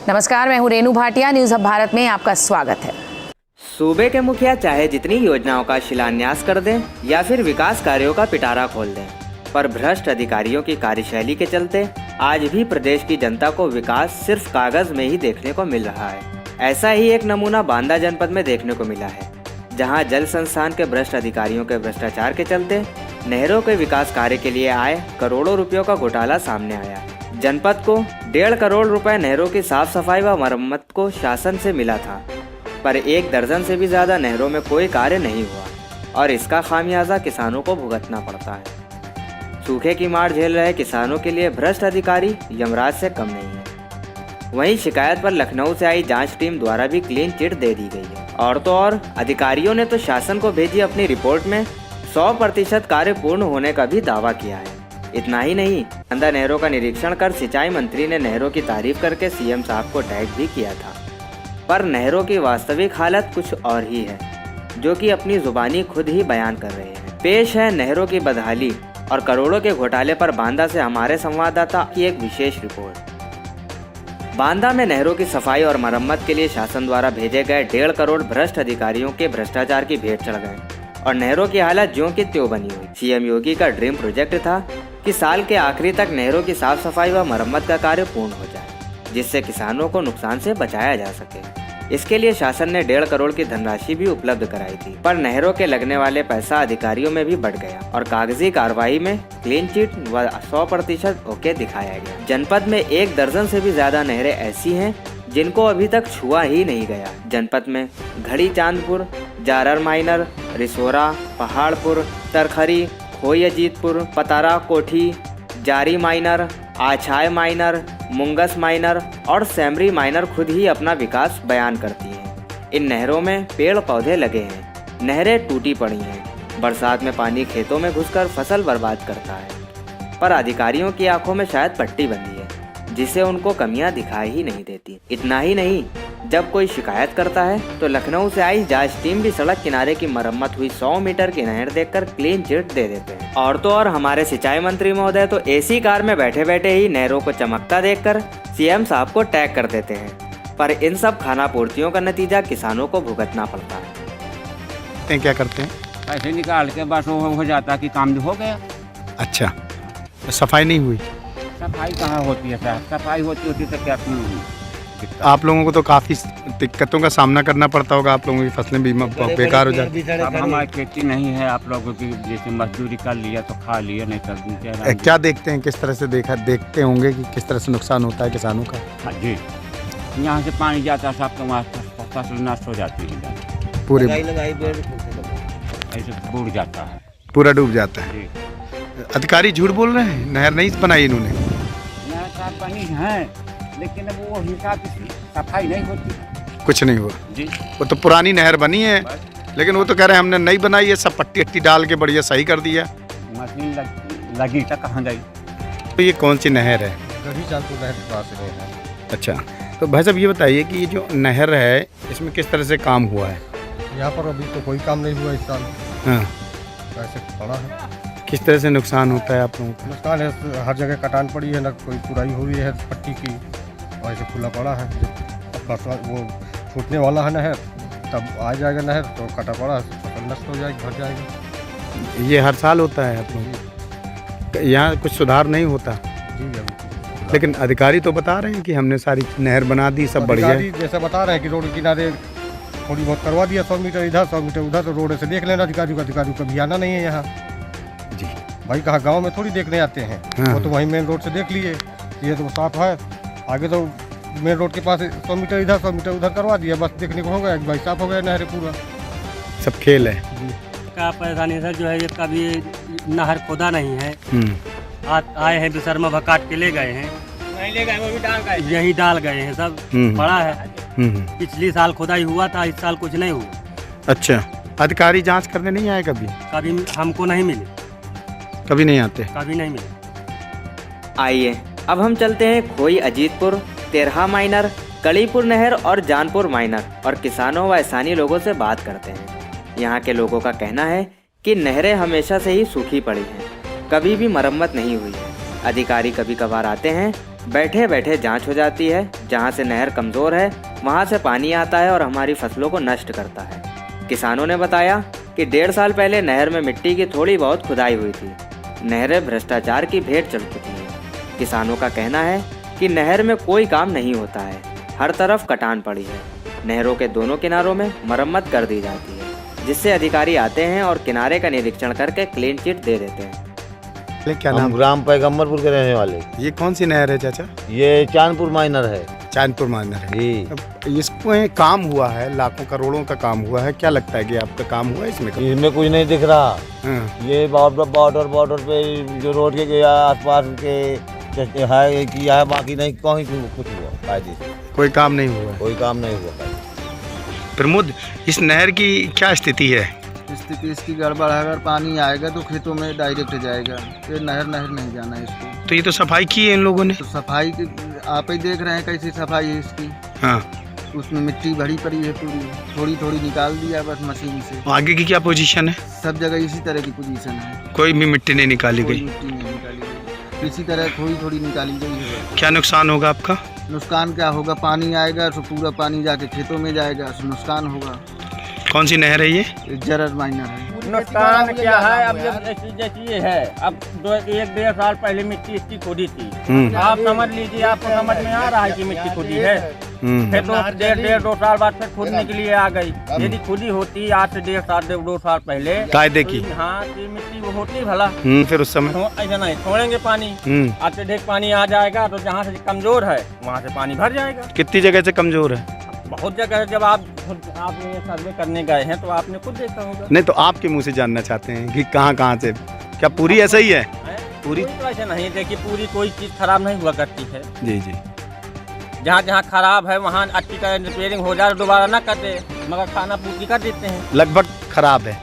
नमस्कार, मैं हूं रेनू भाटिया। न्यूज अब भारत में आपका स्वागत है। सूबे के मुखिया चाहे जितनी योजनाओं का शिलान्यास कर दें या फिर विकास कार्यों का पिटारा खोल दें, पर भ्रष्ट अधिकारियों की कार्यशैली के चलते आज भी प्रदेश की जनता को विकास सिर्फ कागज में ही देखने को मिल रहा है। ऐसा ही एक नमूना बांदा जनपद में देखने को मिला है, जहां जल संस्थान के भ्रष्ट अधिकारियों के भ्रष्टाचार के चलते नहरों के विकास कार्य के लिए आए करोड़ों रुपयों का घोटाला सामने आया है। जनपद को 1.5 करोड़ रुपए नहरों की साफ सफाई व मरम्मत को शासन से मिला था, पर 1 दर्जन से भी ज्यादा नहरों में कोई कार्य नहीं हुआ और इसका खामियाजा किसानों को भुगतना पड़ता है। सूखे की मार झेल रहे किसानों के लिए भ्रष्ट अधिकारी यमराज से कम नहीं है। वहीं शिकायत पर लखनऊ से आई जांच टीम द्वारा भी क्लीन चिट दे दी गई है। और तो और अधिकारियों ने तो शासन को भेजी अपनी रिपोर्ट में 100% कार्य पूर्ण होने का भी दावा किया है। इतना ही नहीं, बांदा नहरों का निरीक्षण कर सिंचाई मंत्री ने नहरों की तारीफ करके सीएम साहब को टैग भी किया था। पर नहरों की वास्तविक हालत कुछ और ही है, जो कि अपनी जुबानी खुद ही बयान कर रहे हैं। पेश है नहरों की बदहाली और करोड़ों के घोटाले पर बांदा से हमारे संवाददाता की एक विशेष रिपोर्ट। बांदा में नहरों की सफाई और मरम्मत के लिए शासन द्वारा भेजे गए 1.5 करोड़ भ्रष्ट अधिकारियों के भ्रष्टाचार की भेंट चढ़ गए और नहरों की हालत ज्यों की त्यों बनी हुई। सीएम योगी का ड्रीम प्रोजेक्ट था कि साल के आखिरी तक नहरों की साफ सफाई व मरम्मत का कार्य पूर्ण हो जाए, जिससे किसानों को नुकसान से बचाया जा सके। इसके लिए शासन ने 1.5 करोड़ की धनराशि भी उपलब्ध कराई थी, पर नहरों के लगने वाले पैसा अधिकारियों में भी बढ़ गया और कागजी कार्रवाई में क्लीन चिट व 100% ओके दिखाया गया। जनपद में 1 दर्जन से भी ज्यादा नहरें ऐसी हैं जिनको अभी तक छुआ ही नहीं गया। जनपद में घड़ी चांदपुर, जारर माइनर, रिसोरा, पहाड़पुर, तरखरी, खोई अजीतपुर, पतारा कोठी, जारी माइनर, आछाय माइनर, मुंगस माइनर और सैमरी माइनर खुद ही अपना विकास बयान करती हैं। इन नहरों में पेड़ पौधे लगे हैं, नहरें टूटी पड़ी हैं, बरसात में पानी खेतों में घुसकर फसल बर्बाद करता है, पर अधिकारियों की आंखों में शायद पट्टी बंधी है, जिसे उनको कमियां दिखाई ही नहीं देती। इतना ही नहीं, जब कोई शिकायत करता है तो लखनऊ से आई जांच टीम भी सड़क किनारे की मरम्मत हुई 100 मीटर की नहर देखकर क्लीन चिट दे देते हैं। और तो और हमारे सिंचाई मंत्री महोदय तो एसी कार में बैठे बैठे ही नहरों को चमकता देखकर सीएम साहब को टैग कर देते हैं, पर इन सब खानापूर्तियों का नतीजा किसानों को भुगतना पड़ता है। क्या करते हैं? पैसे निकाल के बस वो हो जाता कि काम हो गया। अच्छा, सफाई नहीं हुई? सफाई कहाँ होती है साहब? सफाई होती तो क्या आप लोगों को तो काफ़ी दिक्कतों का सामना करना पड़ता होगा। आप लोगों की फसलें बीमा बेकार हो जाती है। अब हमारी खेती नहीं है, आप लोगों की जैसे मजदूरी कर लिया तो खा लिया, नहीं कर क्या देखते हैं, किस तरह से देखते होंगे कि किस तरह से नुकसान होता है किसानों का? हाँ जी, यहाँ से पानी जाता है सब, तो वहाँ फसल नष्ट हो जाती है, पूरे ऐसे डूब जाता है, पूरा डूब जाता है। अधिकारी झूठ बोल रहे हैं, नहर नहीं बनाई इन्होंने? नहर साफ बनी है, लेकिन अब वो हिसाब की सफाई नहीं होती। कुछ नहीं हुआ जी, वो तो पुरानी नहर बनी है, लेकिन वो तो कह रहे हैं हमने नहीं बनाई है, सब पट्टी अट्टी डाल के बढ़िया सही कर दिया। मशीन लगी तो कहाँ गई? तो ये कौन सी नहर है? घड़ी चांदपुर नहर के पास है। अच्छा, तो भाई साहब ये बताइए कि ये जो नहर है इसमें किस तरह से काम हुआ है? यहाँ पर अभी तो कोई काम नहीं हुआ इस साल। हाँ, ऐसे पड़ा है। किस तरह से नुकसान होता है आप लोगों का? नुकसान है, हर जगह कटान पड़ी है, न कोई पुराई हुई है पट्टी की, और ऐसे खुला पड़ा है। जब वो फूटने वाला है नहर, तब आ जाएगा नहर तो कटा पड़ा, फसल नष्ट हो जाएगी, भर जाएगी। ये हर साल होता है आप लोग? यहाँ कुछ सुधार नहीं होता? जी अभी, लेकिन अधिकारी तो बता रहे हैं कि हमने सारी नहर बना दी, सब बढ़िया है। जैसे बता रहे हैं कि रोड किनारे थोड़ी बहुत करवा दिया, 100 मीटर इधर 100 मीटर उधर, तो रोड से देख लेना अधिकारियों का भी आना नहीं है यहाँ। जी भाई कहाँ गांव में थोड़ी देखने आते हैं। हाँ। वो तो वहीं मेन रोड से देख लिए, ये तो साफ है। आगे तो मेन रोड के पास 100 मीटर इधर 100 मीटर उधर करवा दिया, बस देखने को हो गया भाई साफ हो गया नहर पूरा। सब खेल है का परेशानी सर जो है, ये कभी नहर खोदा नहीं है। आए हैं विशर्मा भकाट के ले गए हैं, नहीं ले गए, वो भी डाल गए, यही डाल गए हैं सब। बड़ा है, पिछली साल खुदाई हुआ था, इस साल कुछ नहीं हुआ। अच्छा, अधिकारी जांच करने नहीं आए कभी? कभी हमको नहीं मिले, कभी नहीं आते? कभी नहीं मिले। आइए अब हम चलते हैं खोई अजीतपुर, तेरहा माइनर, कलीपुर नहर और जानपुर माइनर और किसानों व स्थानीय लोगों से बात करते हैं। यहाँ के लोगों का कहना है कि नहरें हमेशा से ही सूखी पड़ी हैं, कभी भी मरम्मत नहीं हुई है। अधिकारी कभी कभार आते हैं बैठे बैठे जांच हो जाती है। जहां से नहर कमजोर है वहां से पानी आता है और हमारी फसलों को नष्ट करता है। किसानों ने बताया कि 1.5 साल पहले नहर में मिट्टी की थोड़ी बहुत खुदाई हुई थी। नहरें भ्रष्टाचार की भेंट चढ़ चुकी हैं। किसानों का कहना है कि नहर में कोई काम नहीं होता है, हर तरफ कटान पड़ी है। नहरों के दोनों किनारों में मरम्मत कर दी जाती है, जिससे अधिकारी आते हैं और किनारे का निरीक्षण करके क्लीन चिट दे देते हैं। क्या हम नाम? ग्राम पैगम्बरपुर के रहने वाले। ये कौन सी नहर है चाचा? ये चांदपुर माइनर है चांदपुर माइनर है। जी। अब इसमें काम हुआ है, लाखों करोड़ों का काम हुआ है, क्या लगता है कि आपका काम हुआ है इसमें? इसमें कुछ नहीं दिख रहा। हाँ। ये बॉर्डर पे जो रोड के आसपास के है किया है, बाकी नहीं कहीं कुछ हुआ कायदे से। कोई काम नहीं हुआ। कोई काम नहीं हुआ कायदे। प्रमोद, इस नहर की क्या स्थिति है? स्थिति इसकी गड़बड़ है। अगर पानी आएगा तो खेतों में डायरेक्ट जाएगा। ये नहर नहीं जाना है इसको। तो ये तो सफाई की है इन लोगों ने। तो सफाई की आप ही देख रहे हैं कैसी सफाई है इसकी। हाँ। उसमें मिट्टी भरी पड़ी है पूरी, थोड़ी थोड़ी निकाल दिया बस मशीन से। आगे की क्या पोजीशन है? सब जगह इसी तरह की पोजीशन है। कोई भी मिट्टी नहीं निकाली कोई गई। मिट्टी नहीं निकाली गई, इसी तरह थोड़ी थोड़ी निकाली गई है। क्या नुकसान होगा आपका? नुकसान क्या होगा? पानी आएगा तो पूरा पानी जाके खेतों में जाएगा, तो नुकसान होगा। कौन सी नहर है ये? जरर माइनर है। नुकसान क्या है? अब जैसी ये है, अब 1-1.5 साल पहले मिट्टी इसकी खोदी थी। आप समझ लीजिए, आपको समझ में आ रहा है कि मिट्टी खोदी है। फिर तो 1.5-2 साल बाद फिर खोदने के लिए आ गई। यदि खुदी होती आज से 1.5-2 साल पहले कायदे की। हाँ, ये मिट्टी वो होती भला। फिर उस समय ऐसा नहीं छोड़ेंगे पानी। अत्यधिक पानी आ जाएगा तो जहाँ से कमजोर है वहाँ से पानी भर जाएगा। कितनी जगह से कमजोर है? बहुत जगह है। जब आपने ये सर्वे करने गए हैं तो आपने खुद देखा होगा। नहीं तो आपके मुंह से जानना चाहते हैं कि कहाँ से, क्या पूरी ऐसा ही है? पूरी तो ऐसे नहीं, देखिए पूरी कोई चीज़ खराब नहीं हुआ करती है। जी जी। जहाँ जहाँ खराब है वहाँ अच्छी तरह रिपेयरिंग हो जाए, दोबारा ना कर दे, मगर खाना पूर्ति कर देते हैं। लगभग खराब है।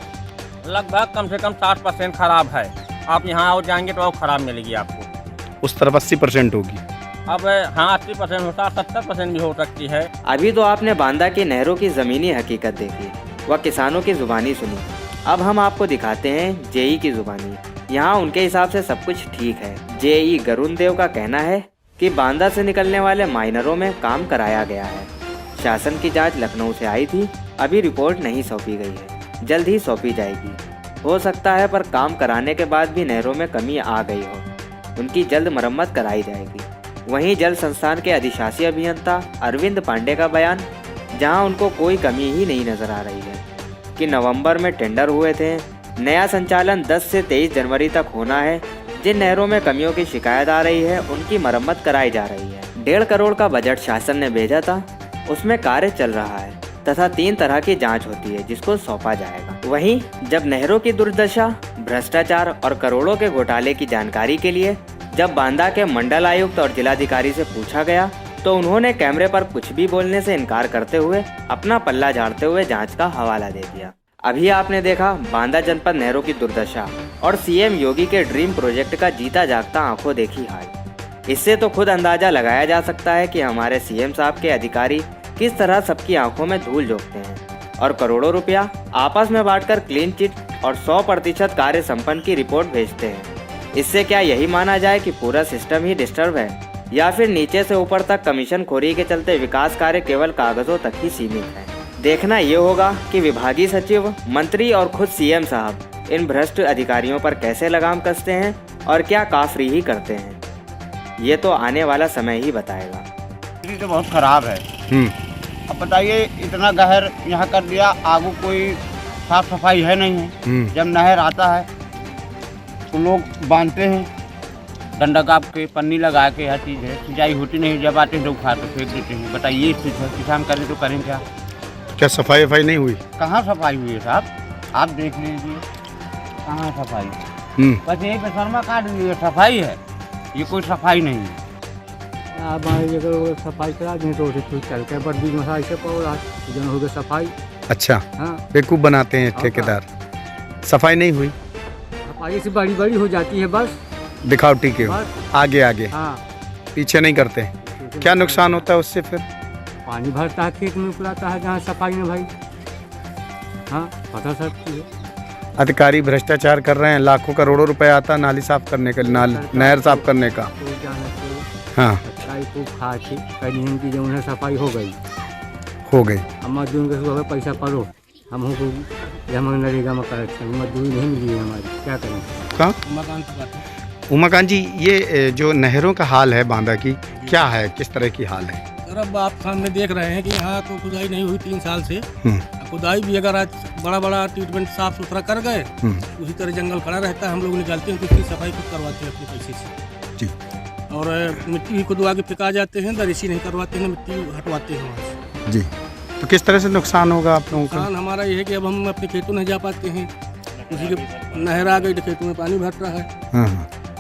लगभग कम से कम 60% खराब है। आप यहाँ और जाएंगे तो और खराब मिलेगी आपको। उस तरफ 80% होगी। अब हाँ 80% होता, 70% भी हो सकती है। अभी तो आपने बांदा की नहरों की ज़मीनी हकीकत देखी व किसानों की ज़ुबानी सुनी। अब हम आपको दिखाते हैं जेई की ज़ुबानी। यहाँ उनके हिसाब से सब कुछ ठीक है। जेई गरुण देव का कहना है कि बांदा से निकलने वाले माइनरों में काम कराया गया है। शासन की जांच लखनऊ से आई थी, अभी रिपोर्ट नहीं सौंपी गई है, जल्द ही सौंपी जाएगी। हो सकता है पर काम कराने के बाद भी नहरों में कमी आ गई हो, उनकी जल्द मरम्मत कराई जाएगी। वहीं जल संस्थान के अधिशासी अभियंता अरविंद पांडे का बयान, जहां उनको कोई कमी ही नहीं नजर आ रही है कि नवंबर में टेंडर हुए थे, नया संचालन 10 से 23 जनवरी तक होना है। जिन नहरों में कमियों की शिकायत आ रही है उनकी मरम्मत कराई जा रही है। 1.5 करोड़ का बजट शासन ने भेजा था, उसमें कार्य चल रहा है तथा 3 तरह की जांच होती है जिसको सौंपा जाएगा। वहीं जब नहरों की दुर्दशा, भ्रष्टाचार और करोड़ों के घोटाले की जानकारी के लिए जब बांदा के मंडल आयुक्त और जिलाधिकारी से पूछा गया तो उन्होंने कैमरे पर कुछ भी बोलने से इनकार करते हुए अपना पल्ला झाड़ते हुए जांच का हवाला दे दिया। अभी आपने देखा बांदा जनपद नहरों की दुर्दशा और सीएम योगी के ड्रीम प्रोजेक्ट का जीता जागता आंखों देखी हाल। इससे तो खुद अंदाजा लगाया जा सकता है कि हमारे सीएम साहब के अधिकारी किस तरह सबकी आंखों में धूल झोंकते हैं और करोड़ों रुपया आपस में बांटकर क्लीन चिट और 100% कार्य संपन्न की रिपोर्ट भेजते हैं। इससे क्या यही माना जाए कि पूरा सिस्टम ही डिस्टर्ब है या फिर नीचे से ऊपर तक कमीशन खोरी के चलते विकास कार्य केवल कागजों तक ही सीमित है? देखना ये होगा कि विभागीय सचिव, मंत्री और खुद सीएम साहब इन भ्रष्ट अधिकारियों पर कैसे लगाम कसते हैं और क्या काफरी ही करते हैं। ये तो आने वाला समय ही बताएगा। ये तो बहुत खराब है। अब बताइए, इतना गहर यहाँ कर दिया, आगू कोई साफ सफाई है नहीं है। जब नहर आता है तो लोग बांधते हैं, डंडा काप के, पन्नी लगा के, हर चीज़ है, सिंचाई होती नहीं। जब आते हैं तो उखाड़ के फेंक देते हैं। बताइए किसान करें तो करें क्या? क्या सफाई नहीं हुई? कहाँ सफाई हुई है साहब? आप देख लीजिए, कहाँ सफाई? बस यही पे शर्मा काट दिए, सफाई है, ये कोई सफाई नहीं है। आप अगर सफाई करा दें तो चल के बट बीच मसाई से जन हो गया सफाई। अच्छा, हाँ, बेवकूफ़ बनाते हैं ठेकेदार। सफाई नहीं हुई, सफाई से बड़ी बड़ी हो जाती है बस दिखावटी के आगे आगे, हाँ, पीछे नहीं करते। क्या नुकसान होता है उससे? फिर पानी भरता है, खेत में उतराता है जहाँ सफाई में भाई। हाँ, पता सकती है। अधिकारी भ्रष्टाचार कर रहे हैं, लाखों करोड़ों रुपए आता नाली साफ करने का, नहर साफ करने का। हाँ, पिटाई खूब खा के कहीं की जो उन्हें सफाई हो गई अब मजदूर के सुबह पैसा पड़ो हम को हम नरेगा में कर मजदूरी नहीं मिली है हमारी, क्या करें। कहाँ मकान की बात है। उमाकांत जी, ये जो नहरों का हाल है बांदा की, क्या है, किस तरह की हाल है? सर अब आप सामने देख रहे हैं कि यहाँ तो खुदाई नहीं हुई 3 साल से। खुदाई भी अगर आज बड़ा बड़ा ट्रीटमेंट साफ सुथरा कर गए उसी तरह जंगल खड़ा रहता है, हम लोग निकालते हैं तो उसकी सफाई खुद करवाते हैं अपने पैसे से जी। और मिट्टी भी खुदवा के फेंका जाते हैं, दरिशी नहीं करवाते हैं, मिट्टी हटवाते हैं वहाँ से। जी, तो किस तरह से नुकसान होगा आप लोगों का? नुकसान हमारा ये है कि अब हम अपने खेतों नहीं जा पाते हैं, उसी के नहर आ गई तो खेतों में पानी भर रहा है।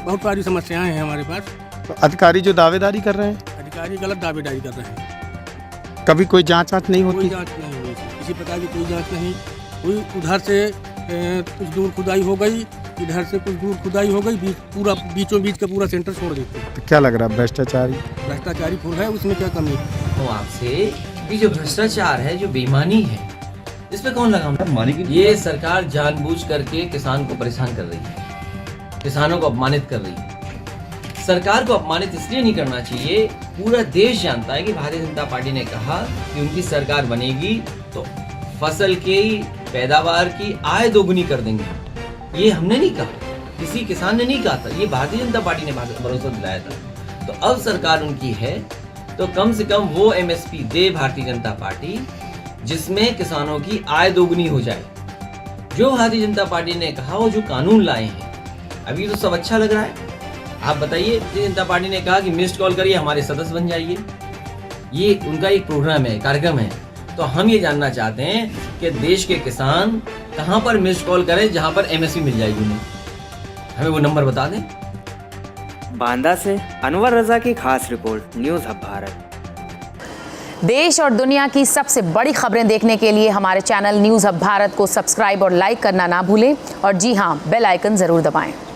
बहुत सारी समस्याएं हैं हमारे पास। तो अधिकारी जो दावेदारी कर रहे हैं, अधिकारी गलत दावेदारी कर रहे हैं। कभी कोई जांच नहीं होती? कोई जांच नहीं हुई, किसी प्रकार की कोई जांच नहीं हुई। उधर से कुछ दूर खुदाई हो गई, इधर से कुछ दूर खुदाई हो गई, पूरा बीचों बीच का पूरा सेंटर छोड़ देते हैं। तो क्या लग रहा है, भ्रष्टाचारी फूल है, उसमें क्या कमी है? तो आपसे भी जो भ्रष्टाचार है, जो बेईमानी है, इस पे कौन लगाम? ये सरकार जानबूझ करके किसान को परेशान कर रही है, किसानों को अपमानित कर रही है। सरकार को अपमानित इसलिए नहीं करना चाहिए, पूरा देश जानता है कि भारतीय जनता पार्टी ने कहा कि उनकी सरकार बनेगी तो फसल की पैदावार की आय दोगुनी कर देंगे। ये हमने नहीं कहा, किसी किसान ने नहीं कहा था, ये भारतीय जनता पार्टी ने भरोसा दिलाया था। तो अब सरकार उनकी है तो कम से कम वो MSP दे भारतीय जनता पार्टी जिसमें किसानों की आय दोगुनी हो जाए। जो भारतीय जनता पार्टी ने कहा, वो जो कानून लाए हैं, अभी तो सब अच्छा लग रहा है। आप बताइए, भारतीय जनता पार्टी ने कहा कि मिस्ड कॉल करिए, हमारे सदस्य बन जाइए, ये उनका एक प्रोग्राम है, कार्यक्रम है। तो हम ये जानना चाहते हैं कि देश के किसान कहाँ पर मिस्ड कॉल करें जहाँ पर MSP मिल जाएगी उन्हें, हमें वो नंबर बता दें। बांदा से अनवर रजा की खास रिपोर्ट, न्यूज़ हब भारत। देश और दुनिया की सबसे बड़ी खबरें देखने के लिए हमारे चैनल न्यूज़ हब भारत को सब्सक्राइब और लाइक करना ना भूलें और जी हां, बेल आइकन जरूर दबाएं।